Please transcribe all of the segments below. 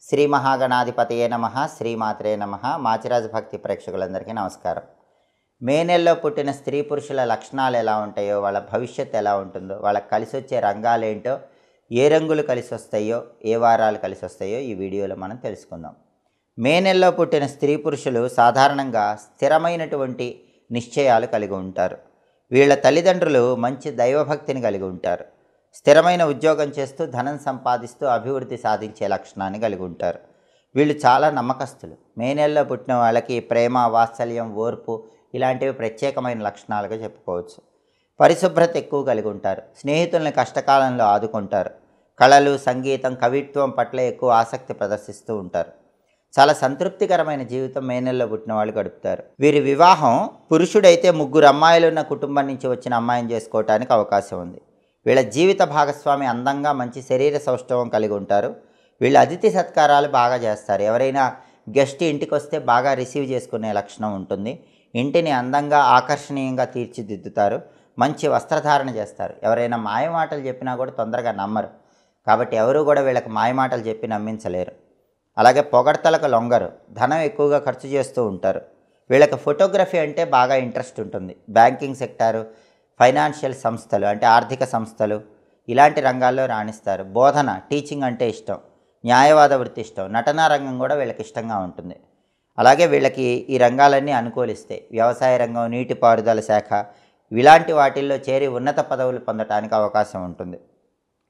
శ్రీ మహాగణాధిపతయే నమః, శ్రీమాత్రే నమః. మాచిరాజు భక్తి ప్రేక్షకులందరికీ నమస్కారం. మే నెలలో పుట్టిన స్త్రీ పురుషుల లక్షణాలు ఎలా ఉంటాయో, వాళ్ళ భవిష్యత్తు ఎలా ఉంటుందో, వాళ్ళకి కలిసి వచ్చే రంగాలేంటో, ఏ రంగులు కలిసి వస్తాయో, ఏ వారాలు కలిసి వస్తాయో ఈ వీడియోలో మనం తెలుసుకుందాం. మే నెలలో పుట్టిన స్త్రీ పురుషులు సాధారణంగా స్థిరమైనటువంటి నిశ్చయాలు కలిగి ఉంటారు. వీళ్ళ తల్లిదండ్రులు మంచి దైవభక్తిని కలిగి ఉంటారు. స్థిరమైన ఉద్యోగం చేస్తూ ధనం సంపాదిస్తూ అభివృద్ధి సాధించే లక్షణాన్ని కలిగి ఉంటారు. వీళ్ళు చాలా నమ్మకస్తులు. మే నెలలో పుట్టిన వాళ్ళకి ప్రేమ, వాత్సల్యం, ఓర్పు ఇలాంటివి ప్రత్యేకమైన లక్షణాలుగా చెప్పుకోవచ్చు. పరిశుభ్రత ఎక్కువ కలిగి ఉంటారు. స్నేహితుల్ని కష్టకాలంలో ఆదుకుంటారు. కళలు, సంగీతం, కవిత్వం పట్ల ఎక్కువ ఆసక్తి ప్రదర్శిస్తూ ఉంటారు. చాలా సంతృప్తికరమైన జీవితం మే నెలలో పుట్టిన వాళ్ళు గడుపుతారు. వీరి వివాహం పురుషుడైతే 3 అమ్మాయిలు ఉన్న కుటుంబం నుంచి వచ్చిన అమ్మాయిని చేసుకోవటానికి అవకాశం ఉంది. వీళ్ళ జీవిత భాగస్వామి అందంగా మంచి శరీర సౌష్ఠవం కలిగి ఉంటారు. వీళ్ళు అతిథి సత్కారాలు బాగా చేస్తారు. ఎవరైనా గెస్ట్ ఇంటికి వస్తే బాగా రిసీవ్ చేసుకునే లక్షణం ఉంటుంది. ఇంటిని అందంగా ఆకర్షణీయంగా తీర్చిదిద్దుతారు. మంచి వస్త్రధారణ చేస్తారు. ఎవరైనా మాయమాటలు చెప్పినా కూడా తొందరగా నమ్మరు. కాబట్టి ఎవరు కూడా వీళ్ళకి మాయమాటలు చెప్పి నమ్మించలేరు. అలాగే పొగడ్తలకు లొంగరు. ధనం ఎక్కువగా ఖర్చు చేస్తూ ఉంటారు. వీళ్ళకి ఫోటోగ్రఫీ అంటే బాగా ఇంట్రెస్ట్ ఉంటుంది. బ్యాంకింగ్ సెక్టారు, ఫైనాన్షియల్ సంస్థలు అంటే ఆర్థిక సంస్థలు ఇలాంటి రంగాల్లో రాణిస్తారు. బోధన, టీచింగ్ అంటే ఇష్టం. న్యాయవాద వృత్తి ఇష్టం. నటనా రంగం కూడా వీళ్ళకి ఇష్టంగా ఉంటుంది. అలాగే వీళ్ళకి ఈ రంగాలన్నీ అనుకూలిస్తాయి. వ్యవసాయ రంగం, నీటిపారుదల శాఖ ఇలాంటి వాటిల్లో చేరి ఉన్నత పదవులు పొందడానికి అవకాశం ఉంటుంది.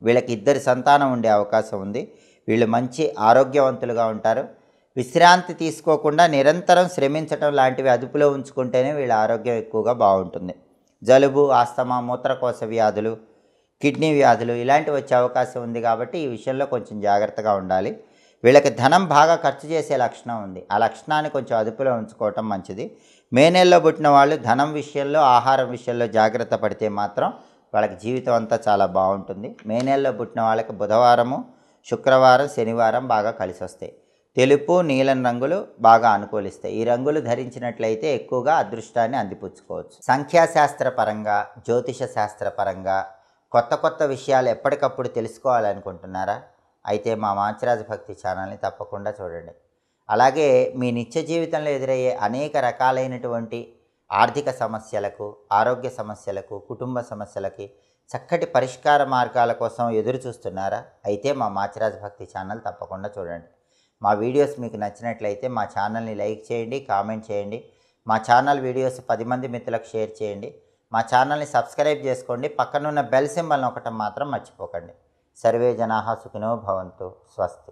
వీళ్ళకి 2 సంతానం ఉండే అవకాశం ఉంది. వీళ్ళు మంచి ఆరోగ్యవంతులుగా ఉంటారు. విశ్రాంతి తీసుకోకుండా నిరంతరం శ్రమించడం లాంటివి అదుపులో ఉంచుకుంటేనే వీళ్ళ ఆరోగ్యం ఎక్కువగా బాగుంటుంది. జలుబు, ఆస్తమా, మూత్రకోశ వ్యాధులు, కిడ్నీ వ్యాధులు ఇలాంటివి వచ్చే అవకాశం ఉంది. కాబట్టి ఈ విషయంలో కొంచెం జాగ్రత్తగా ఉండాలి. వీళ్ళకి ధనం బాగా ఖర్చు చేసే లక్షణం ఉంది. ఆ లక్షణాన్ని కొంచెం అదుపులో ఉంచుకోవటం మంచిది. మే నెలలో పుట్టిన వాళ్ళు ధనం విషయంలో, ఆహారం విషయంలో జాగ్రత్త పడితే మాత్రం వాళ్ళకి జీవితం అంతా చాలా బాగుంటుంది. మే నెలలో పుట్టిన వాళ్ళకి బుధవారము, శుక్రవారం, శనివారం బాగా కలిసి వస్తాయి. తెలుపు, నీలం రంగులు బాగా అనుకూలిస్తాయి. ఈ రంగులు ధరించినట్లయితే ఎక్కువగా అదృష్టాన్ని అందిపుచ్చుకోవచ్చు. సంఖ్యాశాస్త్ర పరంగా, జ్యోతిష శాస్త్ర పరంగా కొత్త కొత్త విషయాలు ఎప్పటికప్పుడు తెలుసుకోవాలనుకుంటున్నారా? అయితే మా మాచిరాజు భక్తి ఛానల్ని తప్పకుండా చూడండి. అలాగే మీ నిత్య జీవితంలో ఎదురయ్యే అనేక రకాలైనటువంటి ఆర్థిక సమస్యలకు, ఆరోగ్య సమస్యలకు, కుటుంబ సమస్యలకి చక్కటి పరిష్కార మార్గాల కోసం ఎదురు చూస్తున్నారా? అయితే మా మాచిరాజు భక్తి ఛానల్ తప్పకుండా చూడండి. మా వీడియోస్ మీకు నచ్చినట్లయితే మా ఛానల్ని లైక్ చేయండి, కామెంట్ చేయండి. మా ఛానల్ వీడియోస్ 10 మంది మిత్రులకు షేర్ చేయండి. మా ఛానల్ని సబ్స్క్రైబ్ చేసుకోండి. పక్కనున్న బెల్ సింబల్ నొక్కటం మాత్రం మర్చిపోకండి. సర్వే జనాః సుఖినో భవంతు. స్వస్తి.